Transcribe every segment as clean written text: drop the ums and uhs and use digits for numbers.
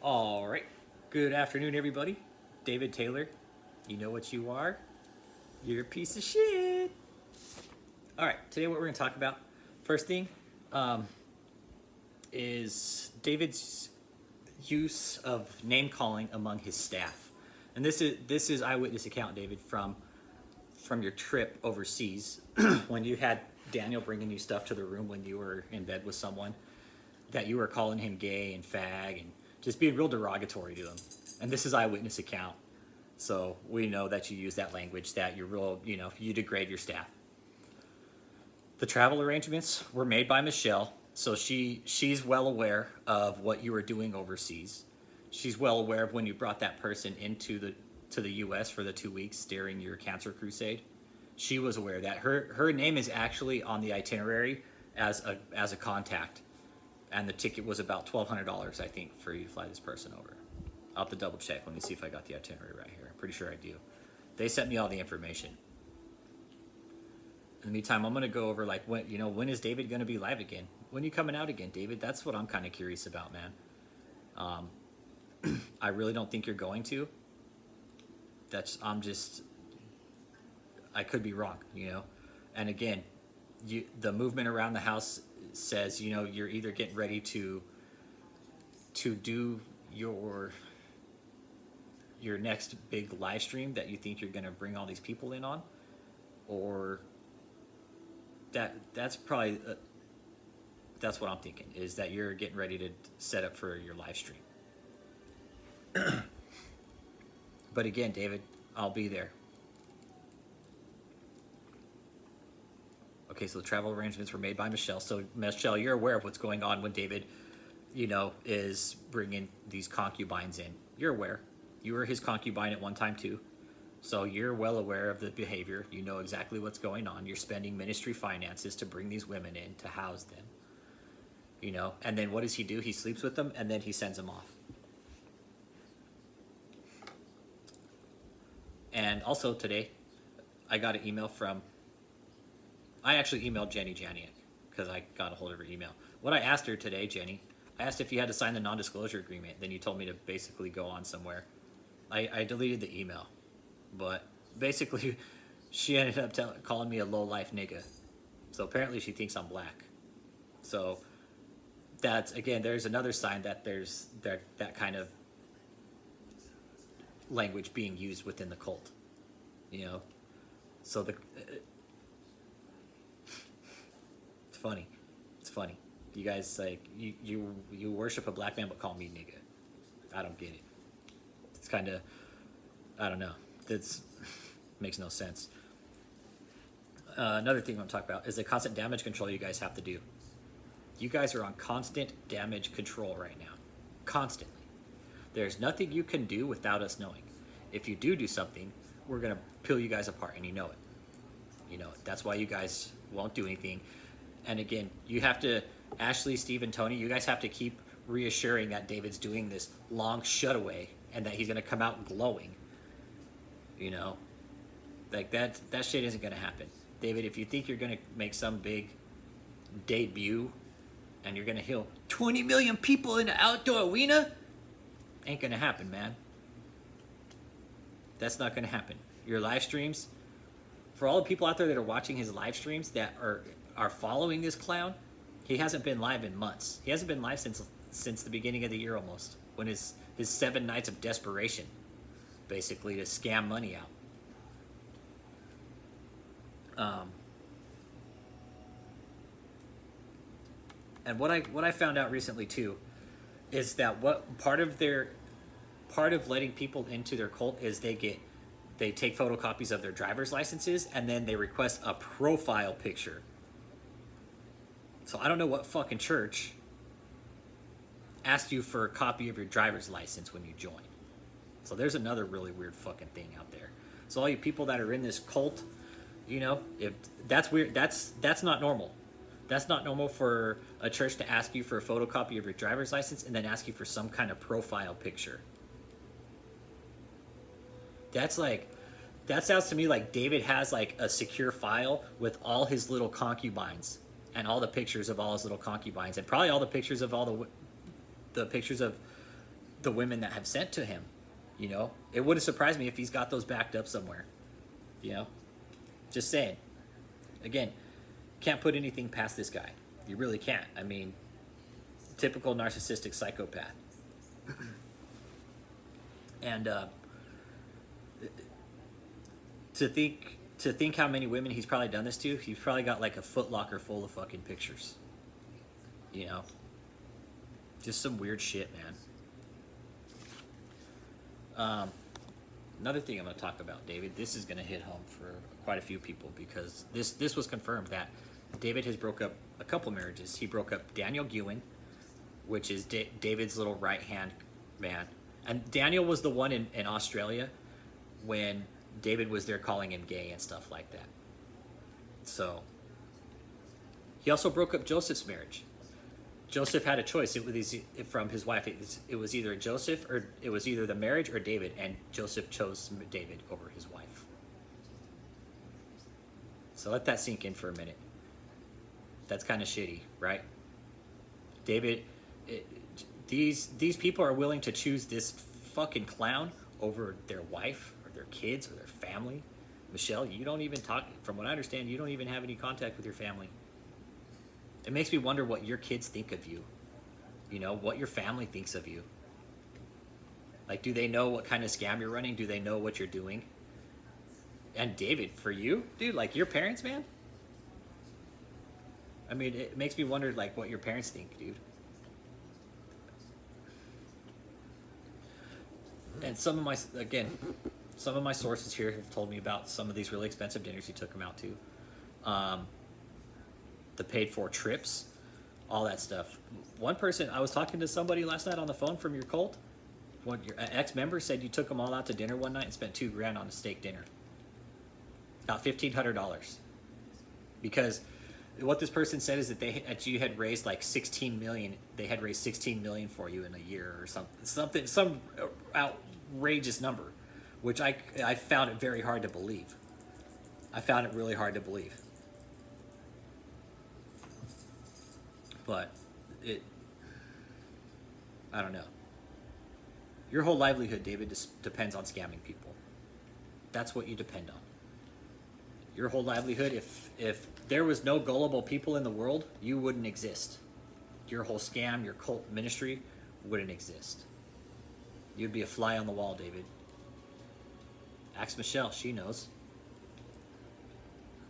All right. Good afternoon, everybody. David Taylor, you know what you are? You're a piece of shit. All right. Today, what we're going to talk about, first thing, um, is David's use of name calling among his staff, and this is eyewitness account, David, from your trip overseas when you had Daniel bringing you stuff to the room when you were in bed with someone, that you were calling him gay and fag and just being real derogatory to him. And this is eyewitness account. So we know that you use that language, that you're real, you degrade your staff. The travel arrangements were made by Michelle, so she's well aware of what you were doing overseas. She's well aware of when you brought that person into the US for the 2 weeks during your cancer crusade. She was aware that her name is actually on the itinerary as a contact, and the ticket was about $1,200, I think, for you to fly this person over. I'll have to double check. Let me see if I got the itinerary right here. I'm pretty sure I do. They sent me all the information. In the meantime, I'm gonna go over like when is David gonna be live again? When are you coming out again, David? That's what I'm kind of curious about, man. I really don't think you're going to. I could be wrong, And again, the movement around the house says, you're either getting ready to do your next big live stream that you think you're going to bring all these people in on, or that's probably that's what I'm thinking, is that you're getting ready to set up for your live stream. But again, David, I'll be there. Okay, so the travel arrangements were made by Michelle. So Michelle, you're aware of what's going on when David, is bringing these concubines in. You're aware. You were his concubine at one time too. So you're well aware of the behavior. You know exactly what's going on. You're spending ministry finances to bring these women in, to house them. And then what does he do? He sleeps with them and then he sends them off. And also today, I got an email I actually emailed Jenny Janiak because I got a hold of her email. What I asked her today, Jenny, I asked if you had to sign the non-disclosure agreement. Then you told me to basically go on somewhere. I deleted the email. But basically, she ended up calling me a low-life nigga. So apparently she thinks I'm black. So that's, again, there's another sign that there's that kind of language being used within the cult. So it's funny. It's funny. You guys, like, you worship a black man but call me nigga. I don't get it. It's kind of, I don't know. That makes no sense. Another thing I'm talking about is the constant damage control you guys have to do. You guys are on constant damage control right now. Constantly. There's nothing you can do without us knowing. If you do something, we're going to peel you guys apart, and you know it. That's why you guys won't do anything. And again, you have to, Ashley, Steve, and Tony, you guys have to keep reassuring that David's doing this long shutaway and that he's going to come out glowing. Like that shit isn't going to happen. David, if you think you're going to make some big debut and you're going to heal 20 million people in an outdoor arena, ain't going to happen, man. That's not going to happen. Your live streams, for all the people out there that are watching his live streams that are following this clown, he hasn't been live in months. He hasn't been live since the beginning of the year almost, when his 7 nights of desperation, basically, to scam money out. And what I found out recently too is that part of letting people into their cult is they take photocopies of their driver's licenses and then they request a profile picture. So I don't know what fucking church asked you for a copy of your driver's license when you join. So there's another really weird fucking thing out there. So all you people that are in this cult, if that's weird, that's not normal. That's not normal for a church to ask you for a photocopy of your driver's license and then ask you for some kind of profile picture. That sounds to me like David has like a secure file with all his little concubines and all the pictures of all his little concubines and probably all the pictures of all the pictures of the women that have sent to him. You know, it wouldn't surprise me if he's got those backed up somewhere. You know, just saying. Again, can't put anything past this guy. You really can't. I mean, typical narcissistic psychopath. And to think how many women he's probably done this to, he's probably got like a Foot Locker full of fucking pictures. You know, just some weird shit, man. Another thing I'm going to talk about, David, this is going to hit home for quite a few people, because this was confirmed that David has broke up a couple marriages. He broke up Daniel Gewin, which is David's little right-hand man. And Daniel was the one in Australia when David was there calling him gay and stuff like that. So he also broke up Joseph's marriage. Joseph had a choice. It was from his wife. It was either Joseph, or it was either the marriage or David, and Joseph chose David over his wife. So let that sink in for a minute. That's kind of shitty, right? David, these people are willing to choose this fucking clown over their wife or their kids or their family. Michelle, you don't even talk, from what I understand, you don't even have any contact with your family. It makes me wonder what your kids think of you. You know, what your family thinks of you. Like, do they know what kind of scam you're running? Do they know what you're doing? And David, for you, dude, like your parents, man? I mean, it makes me wonder, like, what your parents think, dude. And some of my sources here have told me about some of these really expensive dinners he took them out to. The paid for trips, all that stuff. One person, I was talking to somebody last night on the phone from your cult. One, your ex-member said you took them all out to dinner one night and spent $2,000 on a steak dinner. About $1,500. Because what this person said is that you had raised like 16 million. They had raised 16 million for you in a year or some outrageous number, which I found it very hard to believe. I found it really hard to believe. But I don't know. Your whole livelihood, David, depends on scamming people. That's what you depend on. Your whole livelihood, if there was no gullible people in the world, you wouldn't exist. Your whole scam, your cult ministry wouldn't exist. You'd be a fly on the wall, David. Ask Michelle, she knows.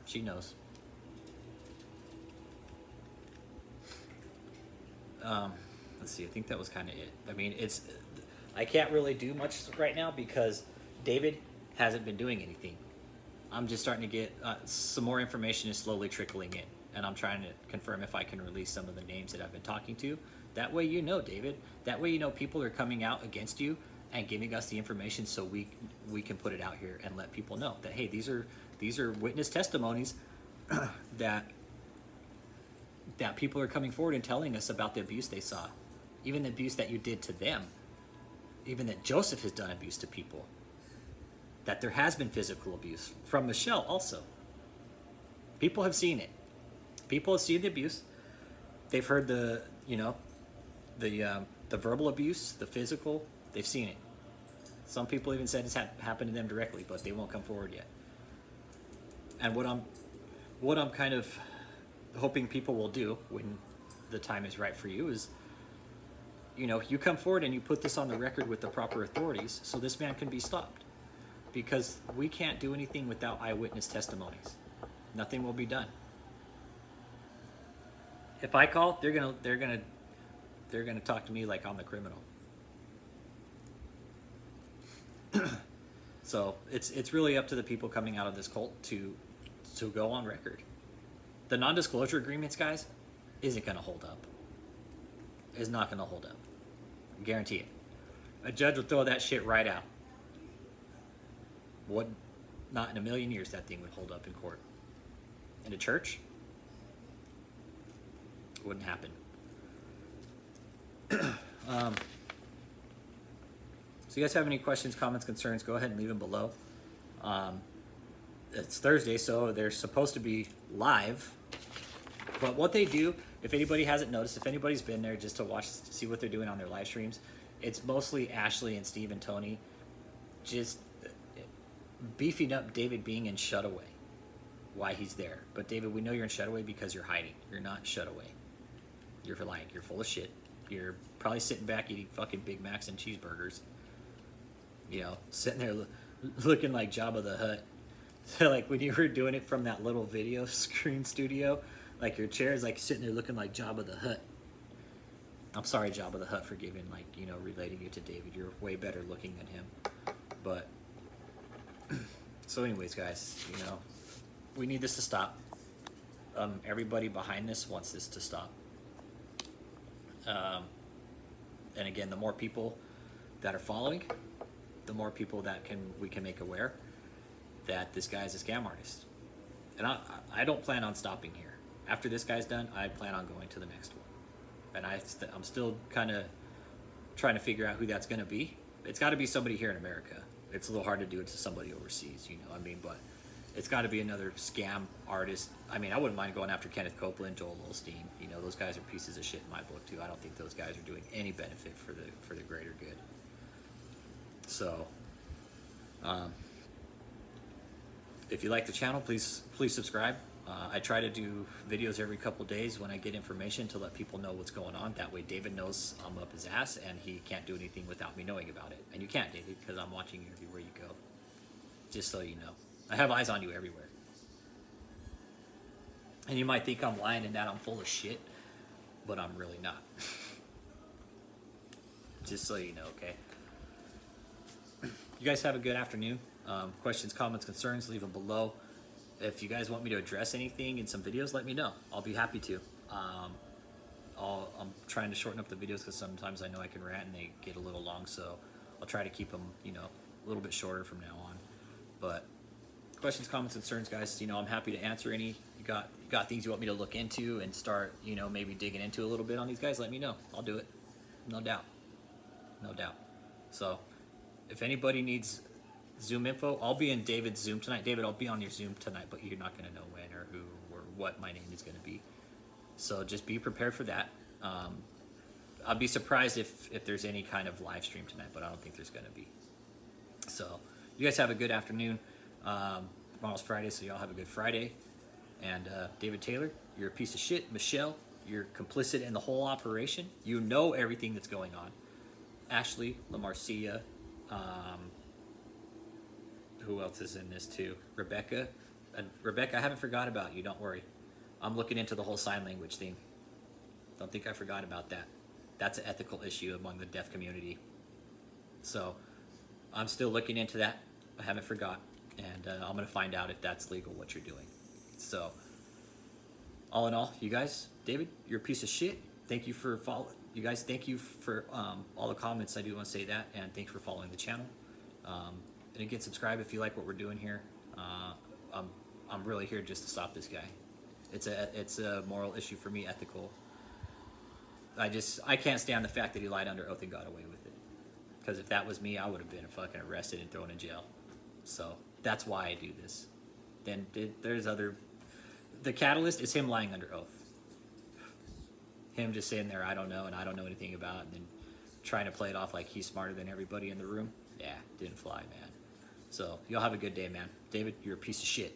She knows. Let's see, I think that was kind of it. I mean, I can't really do much right now because David hasn't been doing anything. I'm just starting to get some more information is slowly trickling in, and I'm trying to confirm if I can release some of the names that I've been talking to. That way you know, David. That way you know people are coming out against you and giving us the information so we can put it out here and let people know that, hey, these are witness testimonies that people are coming forward and telling us about the abuse they saw, even the abuse that you did to them, even that Joseph has done abuse to people, that there has been physical abuse from Michelle also. People have seen it. People have seen the abuse. They've heard the verbal abuse, the physical. They've seen it. Some people even said it's happened to them directly, but they won't come forward yet. And what I'm kind of hoping people will do when the time is right for you is, you come forward and you put this on the record with the proper authorities so this man can be stopped. Because we can't do anything without eyewitness testimonies. Nothing will be done. If I call, they're gonna talk to me like I'm the criminal. So it's really up to the people coming out of this cult to go on record. The non-disclosure agreements, guys, isn't gonna hold up. It's not gonna hold up. I guarantee it. A judge will throw that shit right out. Not in a million years that thing would hold up in court. In a church, it wouldn't happen. So you guys have any questions, comments, concerns, go ahead and leave them below. It's Thursday, so they're supposed to be live. But what they do, if anybody hasn't noticed, if anybody's been there just to watch, to see what they're doing on their live streams, it's mostly Ashley and Steve and Tony just beefing up David being in Shutaway. Why he's there. But David, we know you're in Shutaway because you're hiding. You're not Shutaway. You're lying. You're full of shit. You're probably sitting back eating fucking Big Macs and cheeseburgers. You know, sitting there looking like Jabba the Hutt. So like when you were doing it from that little video screen studio, like your chair is like sitting there looking like Jabba the Hutt. I'm sorry, Jabba the Hutt, for giving, like, you know, relating you to David. You're way better looking than him. But so anyways, guys, you know, we need this to stop. Everybody behind this wants this to stop. And again, the more people that are following, the more people that we can make aware that this guy is a scam artist. And I don't plan on stopping here. After this guy's done, I plan on going to the next one. And I'm still kind of trying to figure out who that's going to be. It's got to be somebody here in America. It's a little hard to do it to somebody overseas, you know what I mean? But it's got to be another scam artist. I mean, I wouldn't mind going after Kenneth Copeland, Joel Osteen. You know, those guys are pieces of shit in my book too. I don't think those guys are doing any benefit for the greater good. So, if you like the channel, please subscribe. I try to do videos every couple days when I get information to let people know what's going on. That way David knows I'm up his ass and he can't do anything without me knowing about it. And you can't, David, because I'm watching you everywhere you go. Just so you know. I have eyes on you everywhere. And you might think I'm lying and that I'm full of shit, but I'm really not. Just so you know, okay? You guys have a good afternoon. Questions, comments, concerns, leave them below. If you guys want me to address anything in some videos, let me know. I'll be happy to. I'm trying to shorten up the videos because sometimes I know I can rant and they get a little long, so I'll try to keep them, you know, a little bit shorter from now on. But questions, comments, concerns, guys, you know, I'm happy to answer any. You got things you want me to look into and start, you know, maybe digging into a little bit on these guys, let me know. I'll do it. No doubt. No doubt. So if anybody needs Zoom info, I'll be in David's Zoom tonight. David, I'll be on your Zoom tonight, but you're not going to know when or who or what my name is going to be. So just be prepared for that. I'll be surprised if there's any kind of live stream tonight, but I don't think there's going to be. So you guys have a good afternoon. Tomorrow's Friday, so y'all have a good Friday. And David Taylor, you're a piece of shit. Michelle, you're complicit in the whole operation. You know everything that's going on. Ashley, LaMarcia, who else is in this too? Rebecca. And Rebecca, I haven't forgot about you, don't worry. I'm looking into the whole sign language thing. Don't think I forgot about that. That's an ethical issue among the deaf community. So I'm still looking into that. I haven't forgot. And I'm going to find out if that's legal, what you're doing. So all in all, you guys, David, you're a piece of shit. Thank you for following. You guys, thank you for all the comments. I do want to say that. And thanks for following the channel. And again, subscribe if you like what we're doing here. I'm really here just to stop this guy. It's a moral issue for me, ethical. I can't stand the fact that he lied under oath and got away with it. Because if that was me, I would have been fucking arrested and thrown in jail. So that's why I do this. Then there's other. The catalyst is him lying under oath. Him just sitting there, I don't know, and I don't know anything about it, and then trying to play it off like he's smarter than everybody in the room. Yeah, didn't fly, man. So y'all have a good day, man. David, you're a piece of shit.